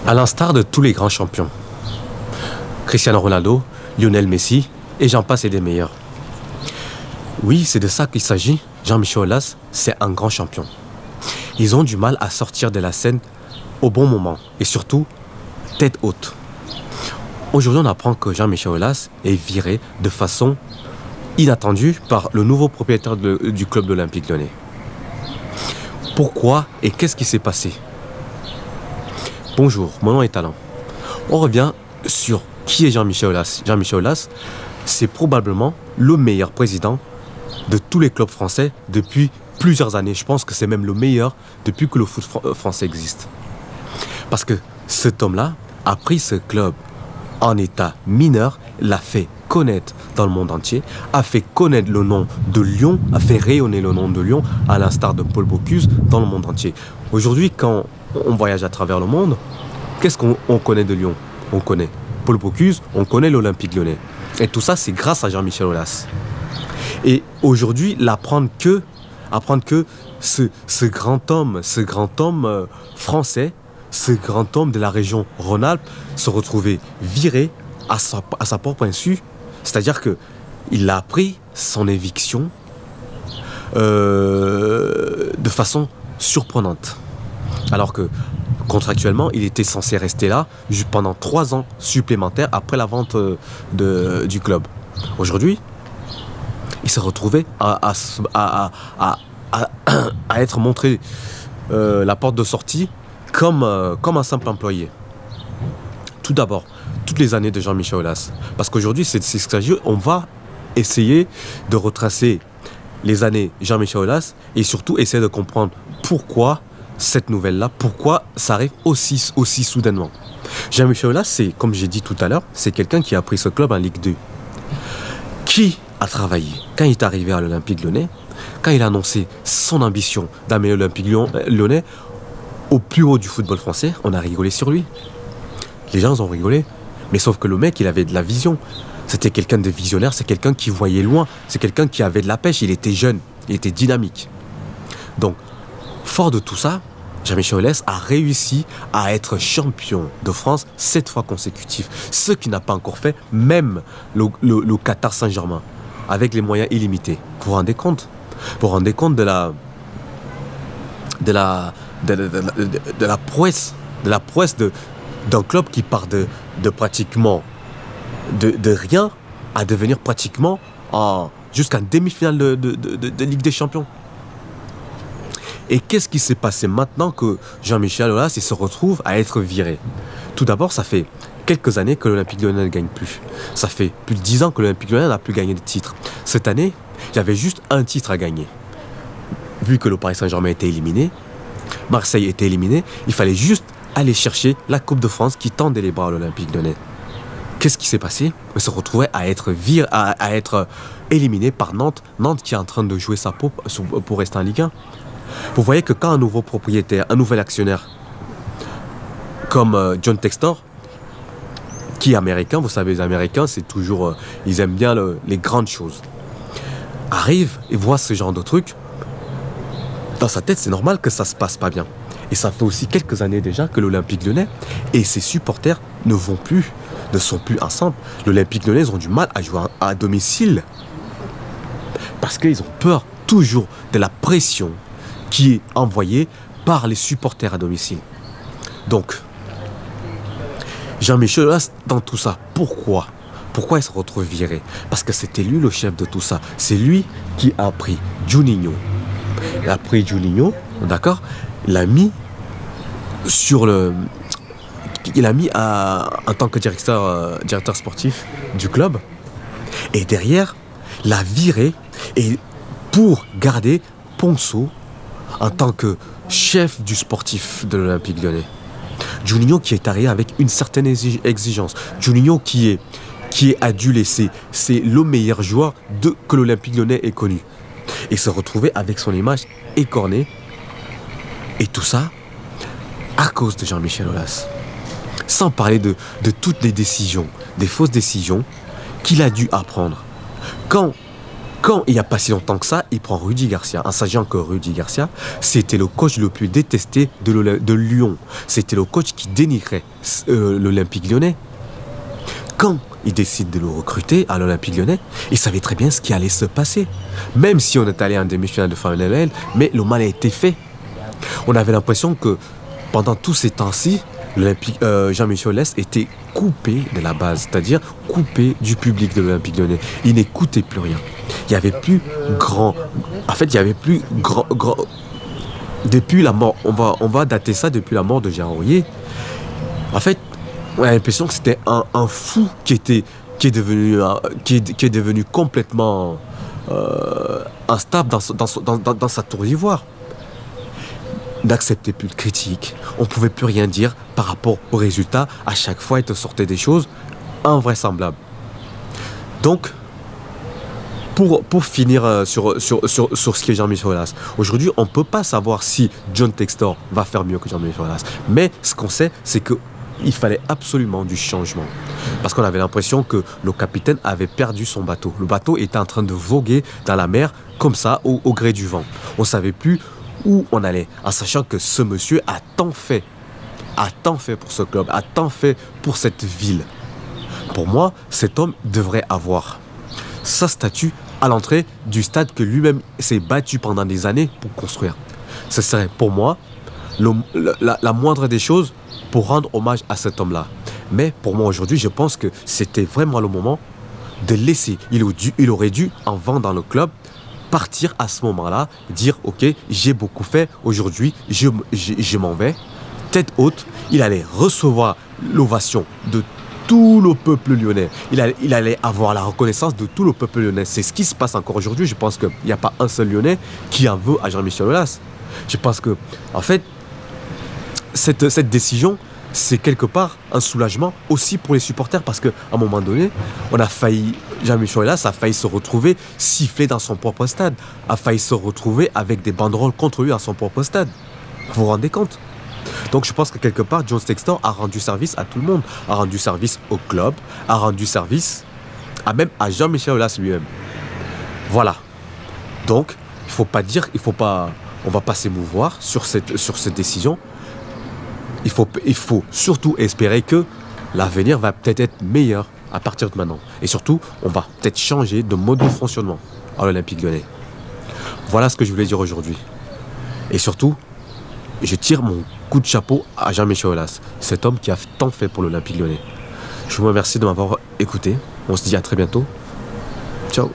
À l'instar de tous les grands champions, Cristiano Ronaldo, Lionel Messi, et j'en passe et des meilleurs. Oui, c'est de ça qu'il s'agit. Jean-Michel Aulas, c'est un grand champion. Ils ont du mal à sortir de la scène au bon moment, et surtout, tête haute. Aujourd'hui, on apprend que Jean-Michel Aulas est viré de façon inattendue par le nouveau propriétaire du club de l'Olympique Lyonnais. Pourquoi et qu'est-ce qui s'est passé? Bonjour, mon nom est Talent. On revient sur qui est Jean-Michel Aulas. Jean-Michel Aulas, c'est probablement le meilleur président de tous les clubs français depuis plusieurs années. Je pense que c'est même le meilleur depuis que le foot français existe. Parce que cet homme-là a pris ce club en état mineur, l'a fait connaître dans le monde entier, a fait connaître le nom de Lyon, a fait rayonner le nom de Lyon, à l'instar de Paul Bocuse, dans le monde entier. Aujourd'hui, quand on voyage à travers le monde, qu'est-ce qu'on connaît de Lyon? On connaît Paul Bocuse, on connaît l'Olympique Lyonnais. Et tout ça, c'est grâce à Jean-Michel Aulas. Et aujourd'hui, apprendre que ce grand homme français, ce grand homme de la région Rhône-Alpes se retrouvait viré à sa propre insu, c'est-à-dire qu'il a pris son éviction de façon surprenante. Alors que contractuellement, il était censé rester là pendant 3 ans supplémentaires après la vente du club. Aujourd'hui, il s'est retrouvé à être montré la porte de sortie comme un simple employé. Tout d'abord, toutes les années de Jean-Michel Aulas. Parce qu'aujourd'hui, c'est ce qu'il s'agit. On va essayer de retracer les années Jean-Michel Aulas et surtout essayer de comprendre pourquoi cette nouvelle-là, pourquoi ça arrive aussi soudainement. Jean-Michel Aulas, c'est, comme j'ai dit tout à l'heure, c'est quelqu'un qui a pris ce club en Ligue 2. Qui a travaillé quand il est arrivé à l'Olympique Lyonnais, quand il a annoncé son ambition d'amener l'Olympique Lyonnais au plus haut du football français, on a rigolé sur lui. Les gens ont rigolé. Mais sauf que le mec, il avait de la vision. C'était quelqu'un de visionnaire, c'est quelqu'un qui voyait loin, c'est quelqu'un qui avait de la pêche, il était jeune, il était dynamique. Donc, fort de tout ça, Jean-Michel Aulas a réussi à être champion de France 7 fois consécutifs. Ce qui n'a pas encore fait, même le Qatar Saint-Germain, avec les moyens illimités. Vous vous rendez compte? Vous vous rendez compte de la prouesse d'un club qui part de pratiquement de rien à devenir pratiquement jusqu'à une demi-finale de Ligue des Champions. Et qu'est-ce qui s'est passé maintenant que Jean-Michel Aulas se retrouve à être viré? Tout d'abord, ça fait quelques années que l'Olympique Lyonnais ne gagne plus. Ça fait plus de 10 ans que l'Olympique Lyonnais n'a plus gagné de titre. Cette année, il y avait juste un titre à gagner. Vu que le Paris Saint-Germain était éliminé, Marseille était éliminé, il fallait juste aller chercher la Coupe de France qui tendait les bras à l'Olympique Lyonnais. Qu'est-ce qui s'est passé? On se retrouvait à être éliminé par Nantes. Nantes qui est en train de jouer sa peau pour rester en Ligue 1. Vous voyez que quand un nouveau propriétaire, un nouvel actionnaire, comme John Textor, qui est américain, vous savez, les Américains, c'est toujours, ils aiment bien les grandes choses, arrive et voit ce genre de truc, dans sa tête, c'est normal que ça se passe pas bien. Et ça fait aussi quelques années déjà que l'Olympique Lyonnais et ses supporters ne sont plus ensemble. L'Olympique Lyonnais, ils ont du mal à jouer à domicile parce qu'ils ont peur toujours de la pression qui est envoyée par les supporters à domicile. Donc, Jean-Michel Aulas, dans tout ça, pourquoi il se retrouve viré? Parce que c'était lui le chef de tout ça. C'est lui qui a pris Juninho. Il a pris Juninho, d'accord? Il l'a mis en tant que directeur sportif du club. Et derrière, l'a viré et pour garder Ponceau en tant que chef du sportif de l'Olympique Lyonnais. Juninho qui est arrivé avec une certaine exigence. Juninho qui est adulé, c'est le meilleur joueur que l'Olympique Lyonnais ait connu. Et se retrouver avec son image écornée. Et tout ça à cause de Jean-Michel Aulas. Sans parler de toutes les décisions, des fausses décisions qu'il a dû apprendre. Quand Quand il n'y a pas si longtemps que ça, il prend Rudy Garcia, en sachant que Rudy Garcia, c'était le coach le plus détesté de Lyon. C'était le coach qui dénigrait l'Olympique Lyonnais. Quand il décide de le recruter à l'Olympique Lyonnais, il savait très bien ce qui allait se passer. Même si on est allé en demi-finale de finale, mais le mal a été fait. On avait l'impression que pendant tous ces temps-ci, Jean-Michel Aulas était coupé de la base, c'est-à-dire coupé du public de l'Olympique Lyonnais. Il n'écoutait plus rien. Il n'y avait plus grand. En fait, il n'y avait plus grand. Depuis la mort, on va dater ça depuis la mort de Gérard Houllier. En fait, on a l'impression que c'était un fou qui est devenu complètement instable dans sa tour d'ivoire. N'acceptait plus de critiques. On ne pouvait plus rien dire par rapport aux résultats. À chaque fois, il te sortait des choses invraisemblables. Donc, pour finir sur ce qui est Jean-Michel Aulas, aujourd'hui, on ne peut pas savoir si John Textor va faire mieux que Jean-Michel Aulas. Mais ce qu'on sait, c'est qu'il fallait absolument du changement. Parce qu'on avait l'impression que le capitaine avait perdu son bateau. Le bateau était en train de voguer dans la mer, comme ça, au gré du vent. On ne savait plus où on allait, en sachant que ce monsieur a tant fait pour ce club, a tant fait pour cette ville. Pour moi, cet homme devrait avoir sa statue à l'entrée du stade que lui-même s'est battu pendant des années pour construire. Ce serait pour moi la moindre des choses pour rendre hommage à cet homme-là. Mais pour moi aujourd'hui, je pense que c'était vraiment le moment de laisser. Il aurait dû, en vendant le club, partir à ce moment-là, dire ok, j'ai beaucoup fait, aujourd'hui je m'en vais, tête haute. Il allait recevoir l'ovation de tout le peuple lyonnais. Il allait avoir la reconnaissance de tout le peuple lyonnais. C'est ce qui se passe encore aujourd'hui. Je pense qu'il n'y a pas un seul Lyonnais qui en veut à Jean-Michel Aulas. Je pense que, en fait, cette décision, c'est quelque part un soulagement aussi pour les supporters parce qu'à un moment donné, Jean-Michel Aulas a failli se retrouver sifflé dans son propre stade, a failli se retrouver avec des banderoles contre lui à son propre stade. Vous vous rendez compte? Donc je pense que quelque part, John Textor a rendu service à tout le monde, a rendu service au club, a rendu service même à Jean-Michel Aulas lui-même. Voilà. Donc, on va pas s'émouvoir sur cette décision. Il faut surtout espérer que l'avenir va peut-être être meilleur à partir de maintenant. Et surtout, on va peut-être changer de mode de fonctionnement à l'Olympique Lyonnais. Voilà ce que je voulais dire aujourd'hui. Et surtout, je tire mon coup de chapeau à Jean-Michel Aulas, cet homme qui a tant fait pour l'Olympique Lyonnais. Je vous remercie de m'avoir écouté. On se dit à très bientôt. Ciao.